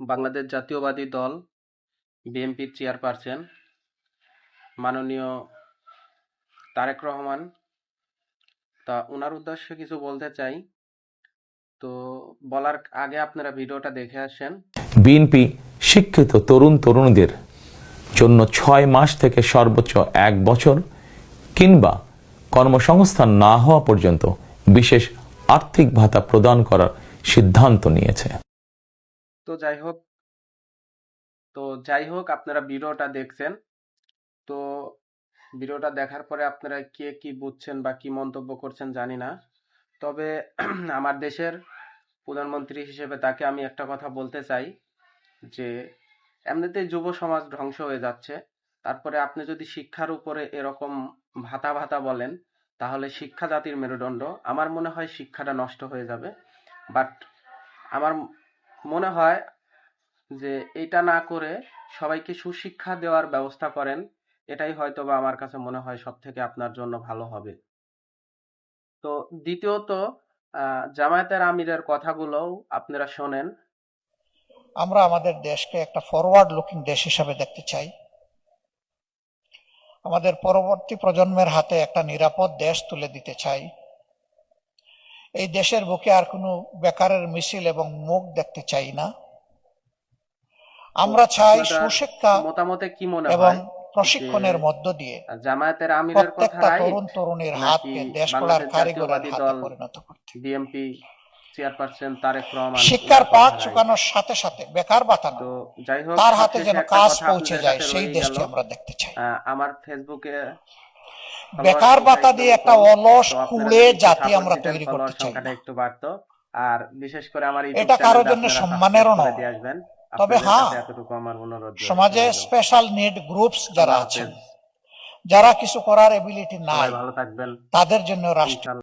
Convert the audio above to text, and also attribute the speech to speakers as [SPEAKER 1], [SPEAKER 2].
[SPEAKER 1] বাংলাদেশ জাতীয়বাদী দল বিএনপির চেয়ারপারসন মাননীয় তারেক রহমান, তা ওনার উদ্দেশ্যে কিছু বলতে চাই। তো বলার আগে আপনারা ভিডিওটা দেখে আসেন।
[SPEAKER 2] বিএনপি শিক্ষিত তরুণ তরুণীদের জন্য 6 মাস থেকে সর্বোচ্চ 1 বছর কিংবা কর্মসংস্থান না হওয়া পর্যন্ত বিশেষ আর্থিক ভাতা প্রদান করার সিদ্ধান্ত নিয়েছে।
[SPEAKER 1] তো যাই হোক আপনারা ভিডিওটা দেখছেন। তো ভিডিওটা দেখার পরে আপনারা কে কি বুঝছেন বা কি মন্তব্য করছেন জানি না, তবে আমার দেশের প্রধানমন্ত্রী হিসেবে তাকে আমি একটা কথা বলতে চাই যে এমনিতেই যুব সমাজ ধ্বংস হয়ে যাচ্ছে, তারপরে আপনি যদি শিক্ষার উপরে এরকম ভাতা বলেন তাহলে শিক্ষা জাতির মেরুদণ্ড। আমার মনে হয় শিক্ষাটা নষ্ট হয়ে যাবে। বাট আমার মনে হয় যে এটা না করে সবাইকে সুশিক্ষা দেওয়ার ব্যবস্থা করেন, এটাই হয়তো বা আমার কাছে মনে হয় সব থেকে আপনার জন্য ভালো হবে। তো দ্বিতীয়ত জামায়াতের আমিরের কথাগুলোও আপনারা শোনেন।
[SPEAKER 3] আমরা আমাদের দেশকে একটা ফরওয়ার্ড লুকিং দেশ হিসাবে দেখতে চাই। আমাদের পরবর্তী প্রজন্মের হাতে একটা নিরাপদ দেশ তুলে দিতে চাই। এই দেশের বুকে আর কোনো বেকারের মিছিল এবং মুখ দেখতে চাই না। আমরা চাই সুশিক্ষা
[SPEAKER 1] মতামতে কি মনে
[SPEAKER 3] এবং
[SPEAKER 1] হয়
[SPEAKER 3] প্রশিক্ষণের মধ্য দিয়ে
[SPEAKER 1] জামায়াতের আমিরের কথা
[SPEAKER 3] প্রত্যেকটা
[SPEAKER 1] রাইট
[SPEAKER 3] তরুণ তরুণীর
[SPEAKER 1] নাকি
[SPEAKER 3] হাতকে দেশ গড়ার
[SPEAKER 1] বাংলাদেশ
[SPEAKER 3] কারিগরের
[SPEAKER 1] জাতীয়বাদী
[SPEAKER 3] হাতে
[SPEAKER 1] দল
[SPEAKER 3] পরিণত করতে?
[SPEAKER 1] বিএনপি চেয়ারপারসন তারেক রহমান
[SPEAKER 3] শিক্ষার পাঠ চুকানোর সাথে সাথে বেকার ভাতা
[SPEAKER 1] তো যাই হোক
[SPEAKER 3] তার হাতে
[SPEAKER 1] সবশেষে
[SPEAKER 3] যেন
[SPEAKER 1] একটা
[SPEAKER 3] কাজ
[SPEAKER 1] কথা
[SPEAKER 3] পৌঁছে
[SPEAKER 1] আপনাদের
[SPEAKER 3] যায়,
[SPEAKER 1] কাছে
[SPEAKER 3] সেই
[SPEAKER 1] রয়ে
[SPEAKER 3] দেশকে
[SPEAKER 1] গেল।
[SPEAKER 3] আমরা দেখতে চাই।
[SPEAKER 1] আমার ফেসবুকে
[SPEAKER 3] বেকার ভাতা দিয়ে একটা অলস
[SPEAKER 1] তো আপনারা
[SPEAKER 3] কুড়ে
[SPEAKER 1] যদি একটু
[SPEAKER 3] জাতি
[SPEAKER 1] সাপোর্ট
[SPEAKER 3] আমরা
[SPEAKER 1] দিতেন,
[SPEAKER 3] তৈরি করতে
[SPEAKER 1] ফলোয়ার
[SPEAKER 3] চাই
[SPEAKER 1] সংখ্যাটা
[SPEAKER 3] না।
[SPEAKER 1] একটু বাড়তো। আর বিশেষ করে আমার ইউটিউব
[SPEAKER 3] এটা কারোর
[SPEAKER 1] চ্যানেলটা
[SPEAKER 3] জন্য
[SPEAKER 1] আপনারা
[SPEAKER 3] সম্মানেরও
[SPEAKER 1] সাবস্ক্রাইব করে
[SPEAKER 3] নয়।
[SPEAKER 1] দিয়ে আসবেন।
[SPEAKER 3] তবে
[SPEAKER 1] আপনাদের
[SPEAKER 3] হ্যাঁ,
[SPEAKER 1] কাছে এতটুকু আমার অনুরোধ
[SPEAKER 3] সমাজে
[SPEAKER 1] রইল।
[SPEAKER 3] স্পেশাল নিড গ্রুপস যারা
[SPEAKER 1] আল্লাহ
[SPEAKER 3] আছেন,
[SPEAKER 1] হাফেজ।
[SPEAKER 3] যারা কিছু করার এবিলিটি
[SPEAKER 1] সবাই
[SPEAKER 3] নাই,
[SPEAKER 1] ভালো থাকবেন
[SPEAKER 3] তাদের জন্য রাষ্ট্র
[SPEAKER 1] ইনশাআল্লাহ।